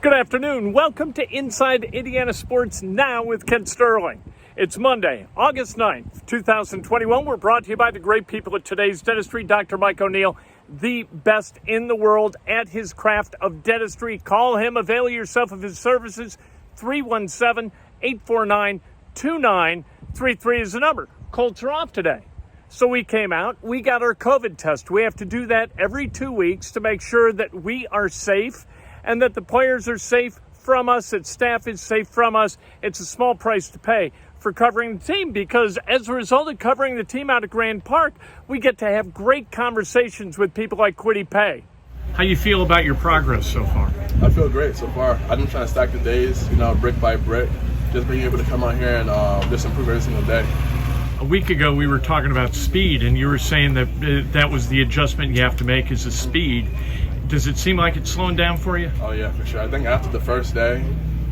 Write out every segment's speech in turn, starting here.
Good afternoon. Welcome to Inside Indiana Sports Now with Ken Sterling. It's Monday, August 9th, 2021. We're brought to you by the great people at Today's Dentistry. Dr. Mike O'Neill, the best in the world at his craft of dentistry. Call him, avail yourself of his services. 317-849-2933 is the number. Colts are off today. So we came out, we got our COVID test. We have to do that every 2 weeks to make sure that we are safe and that the players are safe from us, that staff is safe from us. It's a small price to pay for covering the team because as a result of covering the team out at Grand Park, we get to have great conversations with people like Kwity Paye. How you feel about your progress so far? I feel great so far. I've been trying to stack the days, brick by brick, just being able to come out here and just improve every single day. A week ago, we were talking about speed, and you were saying that that was the adjustment you have to make is the speed. Does it seem like it's slowing down for you? Oh, yeah, for sure. I think after the first day,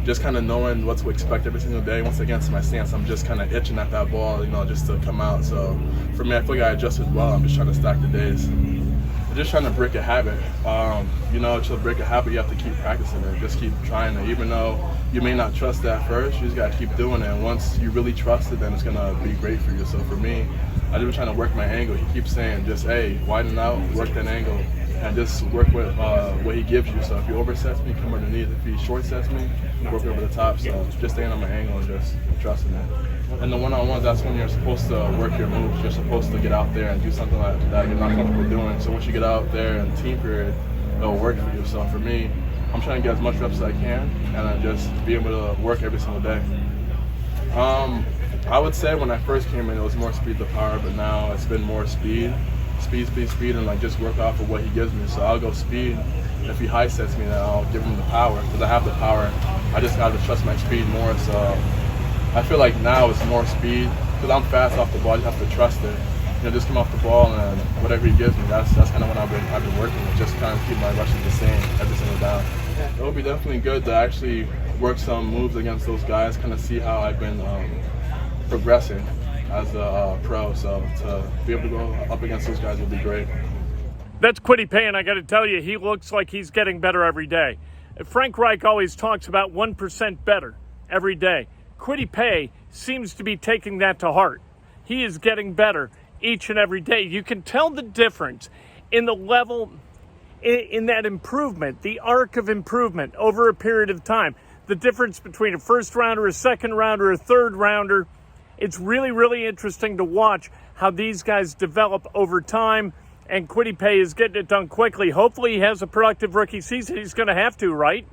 just kind of knowing what to expect every single day, once against my stance, I'm just kind of itching at that ball, just to come out. So for me, I feel like I adjusted well. I'm just trying to stack the days. I'm just trying to break a habit. To break a habit, you have to keep practicing it. Just keep trying it. Even though you may not trust it at first, you just got to keep doing it. And once you really trust it, then it's going to be great for you. So for me, I've been trying to work my angle. He keeps saying, just, hey, widen out, work that angle, and just work with what he gives you. So if he oversets me, come underneath. If he short sets me, work over the top. So just staying on my angle and just trusting it. And the one-on-ones, that's when you're supposed to work your moves. You're supposed to get out there and do something like that you're not comfortable doing. So once you get out there in team period, it'll work for you. So for me, I'm trying to get as much reps as I can and then just be able to work every single day. I would say when I first came in, it was more speed to power, but now it's been more speed, and just work off of what he gives me. So I'll go speed. If he high sets me, then I'll give him the power because I have the power. I just got to trust my speed more. So I feel like now it's more speed because I'm fast off the ball. I just have to trust it. Just come off the ball and whatever he gives me, that's kind of what I've been working with. Just kind of keep my rushes the same every single down. It would be definitely good to actually work some moves against those guys, kind of see how I've been progressing as a pro. So to be able to go up against those guys would be great. That's Kwity Paye, and I got to tell you, he looks like he's getting better every day. Frank Reich always talks about 1% better every day. Kwity Paye seems to be taking that to heart. He is getting better each and every day. You can tell the difference in the level, in that improvement, the arc of improvement over a period of time. The difference between a first rounder, a second rounder, a third rounder. It's really, really interesting to watch how these guys develop over time. And Kwity Paye is getting it done quickly. Hopefully he has a productive rookie season. He's going to have to, right?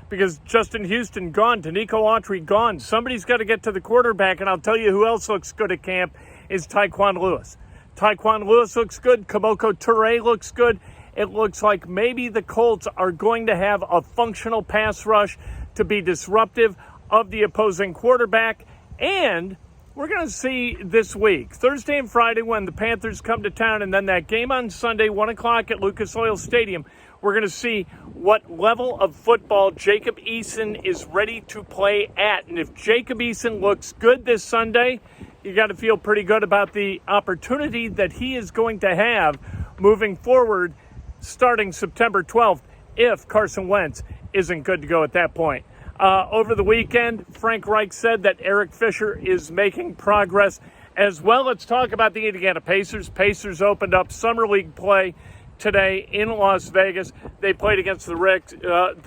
Because Justin Houston gone, Danico Autry gone. Somebody's got to get to the quarterback, and I'll tell you who else looks good at camp is Tyquan Lewis. Tyquan Lewis looks good. Kamoko Toure looks good. It looks like maybe the Colts are going to have a functional pass rush to be disruptive of the opposing quarterback. And we're going to see this week, Thursday and Friday, when the Panthers come to town, and then that game on Sunday, 1 o'clock at Lucas Oil Stadium, we're going to see what level of football Jacob Eason is ready to play at. And if Jacob Eason looks good this Sunday, you got to feel pretty good about the opportunity that he is going to have moving forward starting September 12th if Carson Wentz isn't good to go at that point. Over the weekend, Frank Reich said that Eric Fisher is making progress as well. Let's talk about the Indiana Pacers. Pacers opened up Summer League play today in Las Vegas. They played against the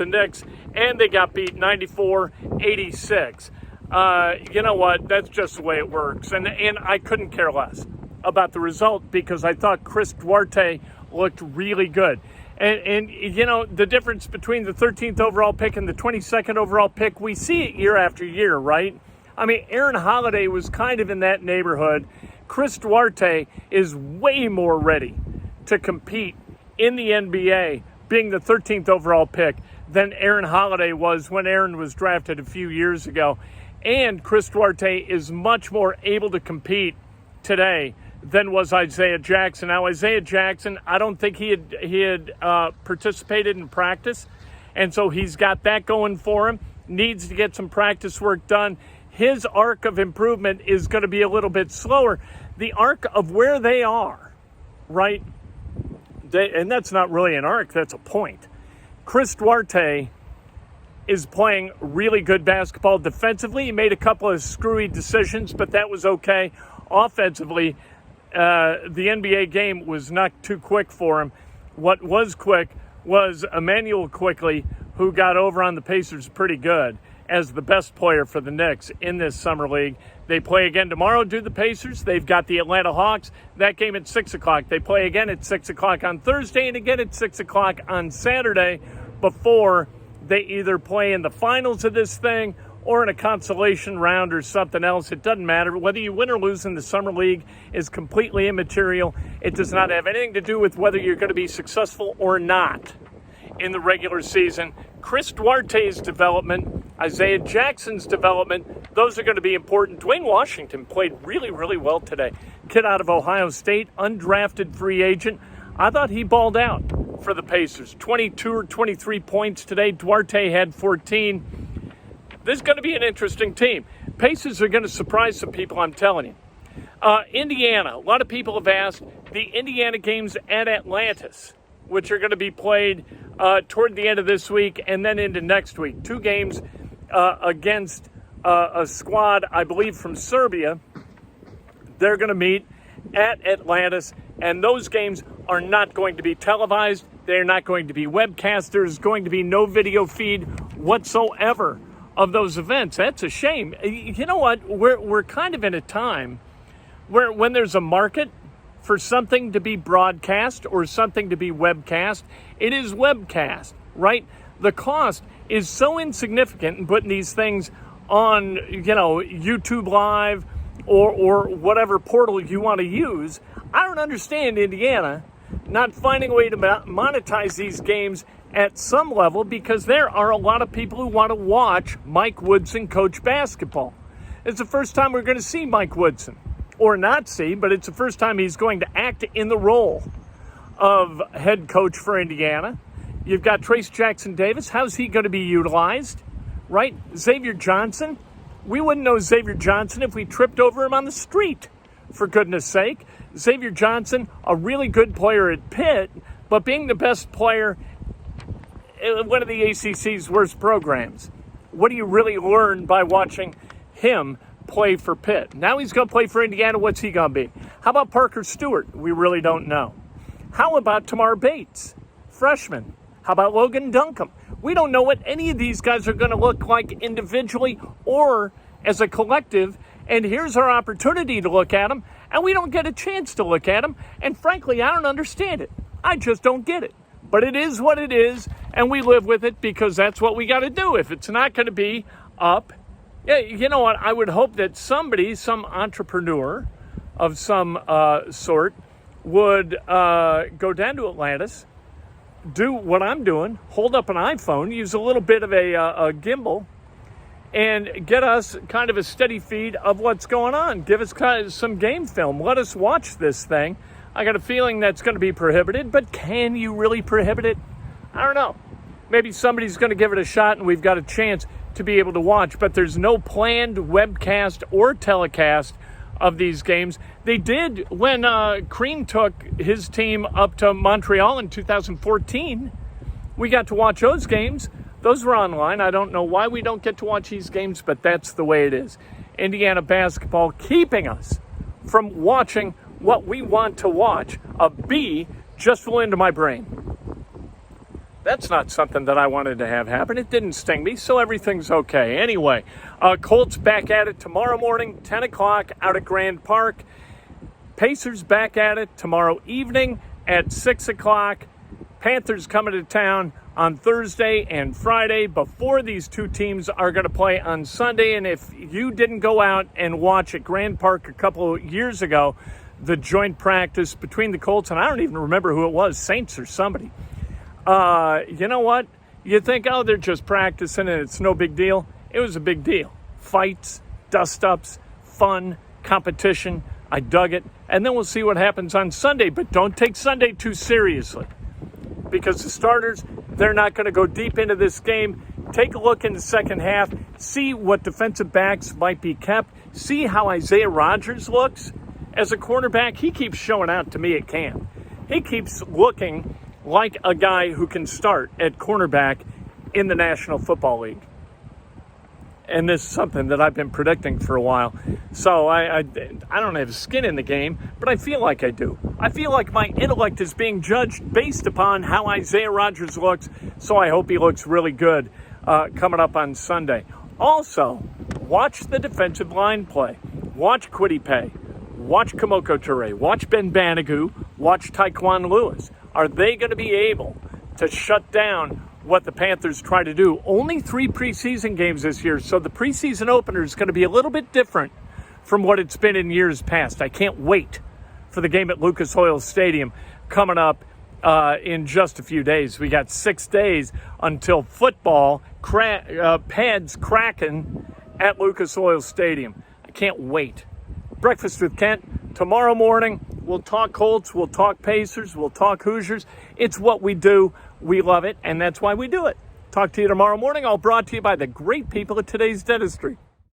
Knicks, and they got beat 94-86. You know what? That's just the way it works. And I couldn't care less about the result because I thought Chris Duarte looked really good. And the difference between the 13th overall pick and the 22nd overall pick, we see it year after year, right? I mean, Aaron Holiday was kind of in that neighborhood. Chris Duarte is way more ready to compete in the NBA, being the 13th overall pick, than Aaron Holiday was when Aaron was drafted a few years ago. And Chris Duarte is much more able to compete today than was Isaiah Jackson. Now, Isaiah Jackson, I don't think he had participated in practice, and so he's got that going for him. Needs to get some practice work done. His arc of improvement is going to be a little bit slower. The arc of where they are, right? And that's not really an arc, that's a point. Chris Duarte is playing really good basketball defensively. He made a couple of screwy decisions, but that was okay. Offensively, the NBA game was not too quick for him. What was quick was Emmanuel Quickley, who got over on the Pacers pretty good as the best player for the Knicks in this summer league. They play again tomorrow, do the Pacers. They've got the Atlanta Hawks. That game at 6 o'clock. They play again at 6 o'clock on Thursday and again at 6 o'clock on Saturday before they either play in the finals of this thing or in a consolation round or something else. It doesn't matter. Whether you win or lose in the summer league is completely immaterial. It does not have anything to do with whether you're going to be successful or not in the regular season. Chris Duarte's development, Isaiah Jackson's development, those are going to be important. Dwayne Washington played really, really well today. Kid out of Ohio State, undrafted free agent. I thought he balled out for the Pacers. 22 or 23 points today. Duarte had 14. This is going to be an interesting team. Pacers are going to surprise some people, I'm telling you. Indiana, a lot of people have asked, the Indiana games at Atlantis, which are going to be played toward the end of this week and then into next week. 2 games against a squad, I believe, from Serbia. They're going to meet at Atlantis, and those games are not going to be televised. They're not going to be webcast. There's going to be no video feed whatsoever of those events. That's a shame. You know what? We're kind of in a time where when there's a market for something to be broadcast or something to be webcast, it is webcast, right? The cost is so insignificant in putting these things on, YouTube Live or whatever portal you want to use. I don't understand Indiana not finding a way to monetize these games at some level, because there are a lot of people who want to watch Mike Woodson coach basketball. It's the first time we're going to see Mike Woodson. Or not see, but it's the first time he's going to act in the role of head coach for Indiana. You've got Trace Jackson Davis. How's he going to be utilized, right? Xavier Johnson. We wouldn't know Xavier Johnson if we tripped over him on the street, for goodness sake. Xavier Johnson, a really good player at Pitt, but being the best player in one of the ACC's worst programs. What do you really learn by watching him play for Pitt? Now he's going to play for Indiana. What's he going to be? How about Parker Stewart? We really don't know. How about Tamar Bates, freshman? How about Logan Duncombe? We don't know what any of these guys are going to look like individually or as a collective, and here's our opportunity to look at them, and we don't get a chance to look at them, and frankly, I don't understand it. I just don't get it. But it is what it is, and we live with it because that's what we got to do. If it's not going to be up, yeah, you know what? I would hope that somebody, some entrepreneur of some sort, would go down to Atlantis, do what I'm doing, hold up an iPhone, use a little bit of a gimbal, and get us kind of a steady feed of what's going on. Give us kind of some game film. Let us watch this thing. I got a feeling that's going to be prohibited, but can you really prohibit it? I don't know. Maybe somebody's going to give it a shot and we've got a chance to be able to watch, but there's no planned webcast or telecast of these games. They did when Crean took his team up to Montreal in 2014. We got to watch those games. Those were online. I don't know why we don't get to watch these games, but that's the way it is. Indiana basketball keeping us from watching what we want to watch. A bee just flew into my brain. That's not something that I wanted to have happen. It didn't sting me, so everything's okay. Anyway, Colts back at it tomorrow morning, 10 o'clock out at Grand Park. Pacers back at it tomorrow evening at 6 o'clock. Panthers coming to town on Thursday and Friday before these two teams are going to play on Sunday. And if you didn't go out and watch at Grand Park a couple of years ago, the joint practice between the Colts, and I don't even remember who it was, Saints or somebody. You know what? You think, oh, they're just practicing and it's no big deal. It was a big deal. Fights, dust-ups, fun, competition. I dug it. And then we'll see what happens on Sunday. But don't take Sunday too seriously, because the starters, they're not going to go deep into this game. Take a look in the second half. See what defensive backs might be kept. See how Isaiah Rodgers looks as a cornerback. He keeps showing out to me at camp. He keeps looking like a guy who can start at cornerback in the National Football League. And this is something that I've been predicting for a while. So I don't have skin in the game, but I feel like I do. I feel like my intellect is being judged based upon how Isaiah Rodgers looks, so I hope he looks really good coming up on Sunday. Also, watch the defensive line play. Watch Kwity Paye. Watch Kamoko Toure. Watch Ben Banigou. Watch Tyquan Lewis. Are they going to be able to shut down what the Panthers try to do? Only 3 preseason games this year, so the preseason opener is going to be a little bit different from what it's been in years past. I can't wait for the game at Lucas Oil Stadium coming up in just a few days. We got 6 days until football pads cracking at Lucas Oil Stadium. I can't wait. Breakfast with Kent tomorrow morning. We'll talk Colts, we'll talk Pacers, we'll talk Hoosiers. It's what we do. We love it, and that's why we do it. Talk to you tomorrow morning. All brought to you by the great people at Today's Dentistry.